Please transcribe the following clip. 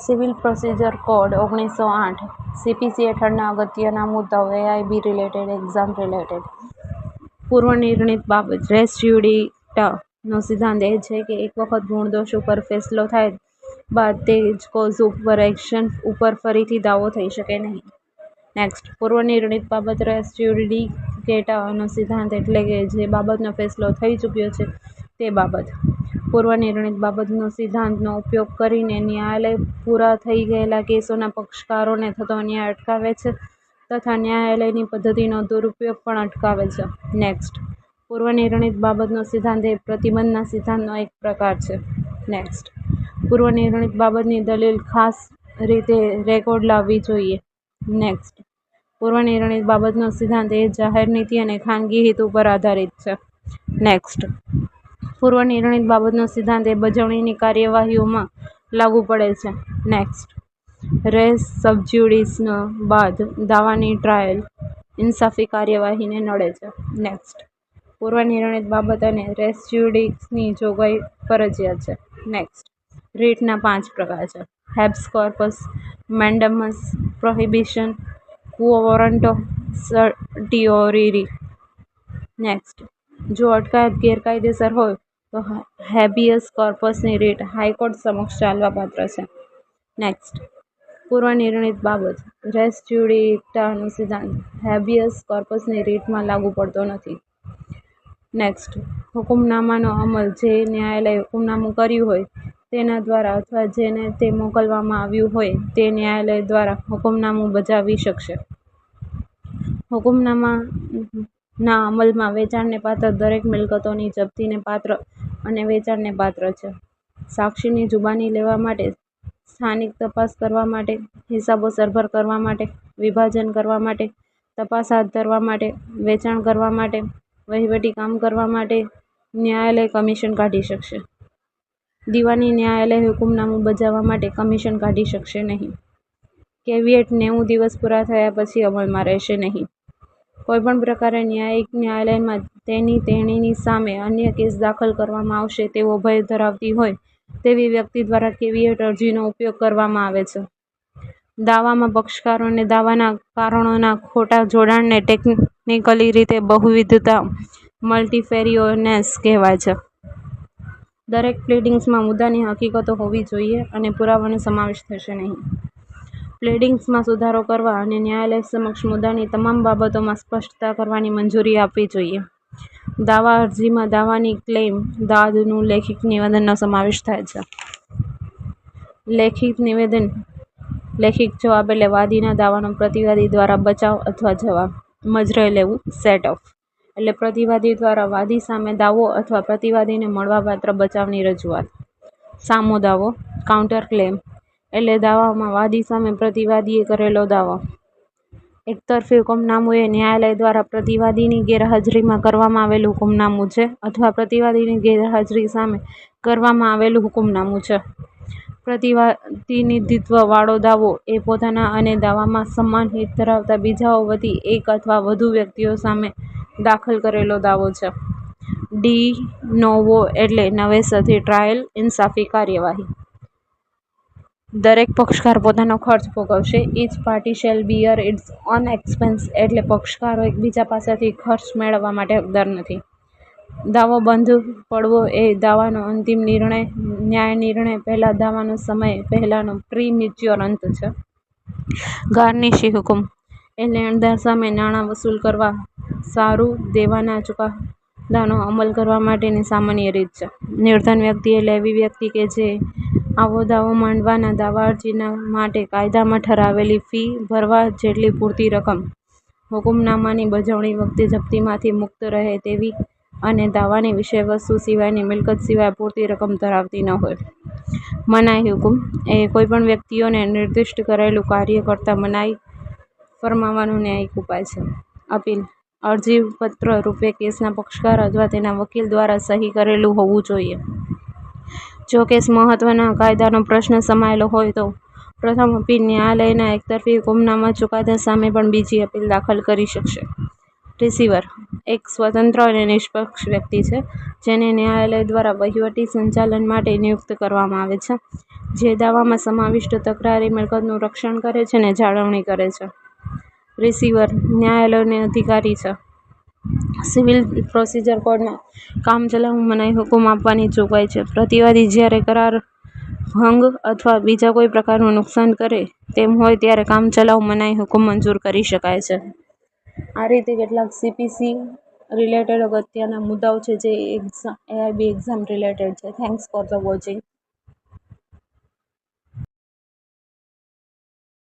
Civil procedure code 1908 CPC હેઠળના અગત્યના મુદ્દાઓ એઆઈબી રિલેટેડ એક્ઝામ રિલેટેડ પૂર્વનિર્ણિત બાબત રેસ જ્યુડિકાટાનો સિદ્ધાંત એ છે કે એક વખત ગુણદોષ ઉપર ફેસલો થાય બાદ તે જ કોઝ ઉપર એક્શન ઉપર ફરીથી દાવો થઈ શકે નહીં. નેક્સ્ટ, પૂર્વનિર્ણિત બાબત રેસ જ્યુડિકેટાનો સિદ્ધાંત એટલે કે જે બાબતનો ફેસલો થઈ ચૂક્યો છે તે બાબત. પૂર્વનિર્ણિત બાબતનો સિદ્ધાંતનો ઉપયોગ કરીને ન્યાયાલય પૂરા થઈ ગયેલા કેસોના પક્ષકારોને થતો અન્યાય અટકાવે છે તથા ન્યાયાલયની પદ્ધતિનો દુરુપયોગ પણ અટકાવે છે. નેક્સ્ટ, પૂર્વનિર્ણિત બાબતનો સિદ્ધાંત એ પ્રતિબંધના સિદ્ધાંતનો એક પ્રકાર છે. નેક્સ્ટ, પૂર્વનિર્ણિત બાબતની દલીલ ખાસ રીતે રેકોર્ડ લાવવી જોઈએ. નેક્સ્ટ, પૂર્વનિર્ણિત બાબતનો સિદ્ધાંત એ જાહેર નીતિ અને ખાનગી હિત ઉપર આધારિત છે. નેક્સ્ટ, પૂર્વનિર્ણિત બાબતનો સિદ્ધાંત એ બજવણીની કાર્યવાહીઓમાં લાગુ પડે છે. નેક્સ્ટ, રેસ સબજ્યુડિસ બાદ દાવાની ટ્રાયલ ઇન્સાફી કાર્યવાહીને નડે છે. નેક્સ્ટ, પૂર્વનિર્ણિત બાબત અને રેસ જ્યુડિસની જોગવાઈ ફરજિયાત છે. નેક્સ્ટ, રીટના 5 પ્રકાર છે: હેબ્સ કોર્પસ, મેન્ડેમસ, પ્રોહિબિશન, ક્વો વોરંટો, સર્ટિઓરિરી. નેક્સ્ટ, જો અટકાયત ગેરકાયદેસર હોય તો હેબિયસ કોર્પસની રીટ હાઈકોર્ટ સમક્ષ ચાલવાપાત્ર છે. નેક્સ્ટ, પૂર્વનિર્ણિત બાબત રેસ જ્યુડિકાટાનો સિદ્ધાંત હેબિયસ કોર્પસની રીટમાં લાગુ પડતો નથી. નેક્સ્ટ, હુકમનામાનો અમલ જે ન્યાયાલયે હુકમનામું કર્યું હોય તેના દ્વારા અથવા જેને તે મોકલવામાં આવ્યું હોય તે ન્યાયાલય દ્વારા હુકમનામું બજાવી શકશે. હુકમનામાના અમલમાં વેચાણને પાત્ર દરેક મિલકતોની જપ્તીને પાત્ર અને વેચાણને પાત્ર છે. સાક્ષીની જુબાની લેવા માટે, સ્થાનિક તપાસ કરવા માટે, હિસાબો સરભર કરવા માટે, વિભાજન કરવા માટે, તપાસ હાથ ધરવા માટે, વેચાણ કરવા માટે, વહીવટી કામ કરવા માટે ન્યાયાલય કમિશન કાઢી શકશે. દીવાની ન્યાયાલય હુકમનામું બજાવવા માટે કમિશન કાઢી શકશે નહીં. કેવિએટ 90 દિવસ પૂરા થયા પછી અમલમાં રહેશે નહીં. કોઈપણ પ્રકારે ન્યાયિક ન્યાયાલયમાં તેની/તેણીની સામે અન્ય કેસ દાખલ કરવામાં આવશે તેવો ભય ધરાવતી હોય તેવી વ્યક્તિ દ્વારા કેવિએટ અરજીનો ઉપયોગ કરવામાં આવે છે. દાવામાં પક્ષકારોને દાવાના કારણોના ખોટા જોડાણને ટેકનિકલી રીતે બહુવિધતા મલ્ટિફેરિયોનેસ કહેવાય છે. દરેક પ્લીડિંગ્સમાં મુદ્દાની હકીકતો હોવી જોઈએ અને પુરાવાનો સમાવેશ થશે નહીં. પ્લીડિંગ્સમાં સુધારો કરવા અને ન્યાયાલય સમક્ષ મુદ્દાની તમામ બાબતોમાં સ્પષ્ટતા કરવાની મંજૂરી આપવી જોઈએ. દાવા અરજીમાં દાવાની ક્લેઇમ દાદનું લેખિત નિવેદનનો સમાવેશ થાય છે. લેખિત નિવેદન લેખિત જવાબ એટલે વાદીના દાવાનો પ્રતિવાદી દ્વારા બચાવ અથવા જવાબ. મજરે લેવું સેટ ઓફ એટલે પ્રતિવાદી દ્વારા વાદી સામે દાવો અથવા પ્રતિવાદીને મળવાપાત્ર બચાવની રજૂઆત. સામો દાવો કાઉન્ટર ક્લેમ એટલે દાવામાં વાદી સામે પ્રતિવાદીએ કરેલો દાવો. એકતરફી હુકમનામું એ ન્યાયાલય દ્વારા પ્રતિવાદીની ગેરહાજરીમાં કરવામાં આવેલું હુકમનામું છે અથવા પ્રતિવાદીની ગેરહાજરી સામે કરવામાં આવેલું હુકમનામું છે. પ્રતિનિધિત્વવાળો દાવો એ પોતાના અને દાવામાં સમાન હિત ધરાવતા બીજાઓ વતી એક અથવા વધુ વ્યક્તિઓ સામે દાખલ કરેલો દાવો છે. ડી નોવો એટલે નવેસરથી ટ્રાયલ ઇન્સાફી કાર્યવાહી. દરેક પક્ષકાર પોતાનો ખર્ચ ભોગવશે. Each party shall bear its own expense એટલે પક્ષકારો એકબીજા પાસેથી ખર્ચ મેળવવા માટે હકદાર નથી. દાવો બંધ પડવો એ દાવાનો અંતિમ નિર્ણય ન્યાય નિર્ણય પહેલા દાવાનો સમય પહેલાનો પ્રી-મેચ્યોર અંત છે. ગાર્નિશી હુકમ એ લેણદાર સામે નાણાં વસૂલ કરવા સારું દેવાના ચુકાદાનો અમલ કરવા માટેની સામાન્ય રીત છે. નિર્ધન વ્યક્તિ એટલે એવી વ્યક્તિ કે જે આવો દાવો માંડવાના દાવા અરજી માટે કાયદામાં ઠરાવેલી ફી ભરવા જેટલી પૂરતી રકમ હુકમનામાની બજવણી વખતે જપ્તીમાંથી મુક્ત રહે તેવી અને દાવાની વિષયવસ્તુ સિવાયની મિલકત સિવાય પૂરતી રકમ ધરાવતી ન હોય. મનાઈ હુકમ એ કોઈપણ વ્યક્તિઓને નિર્દિષ્ટ કરેલું કાર્ય કરતા મનાઈ ફરમાવવાનો ન્યાયિક ઉપાય છે. અપીલ અરજીપત્ર રૂપે કેસના પક્ષકાર અથવા તેના વકીલ દ્વારા સહી કરેલું હોવું જોઈએ. જો કેસ મહત્વના કાયદાનો પ્રશ્ન સમાયેલો હોય તો પ્રથમ અપીલ ન્યાયાલયના એકતરફી હુકમનામા ચુકાદા સામે પણ બીજી અપીલ દાખલ કરી શકશે. રિસીવર એક સ્વતંત્ર અને નિષ્પક્ષ વ્યક્તિ છે જેને ન્યાયાલય દ્વારા વહીવટી સંચાલન માટે નિયુક્ત કરવામાં આવે છે. જે દાવામાં સમાવિષ્ટ તકરારી મિલકતનું રક્ષણ કરે છે અને જાળવણી કરે છે. રિસીવર ન્યાયાલયનો અધિકારી છે. સિવિલ પ્રોસિજર કોડમાં કામચલાઉ મનાઈ હુકમ આપવાની જોગવાઈ છે. પ્રતિવાદી જ્યારે કરાર ભંગ અથવા બીજા કોઈ પ્રકારનું નુકસાન કરે તેમ હોય ત્યારે કામચલાઉ મનાઈ હુકમ મંજૂર કરી શકાય છે. આ રીતે કેટલાક સીપીસી રિલેટેડ અગત્યના મુદ્દાઓ છે જે AIB એક્ઝામ રિલેટેડ છે. Thanks for the watching.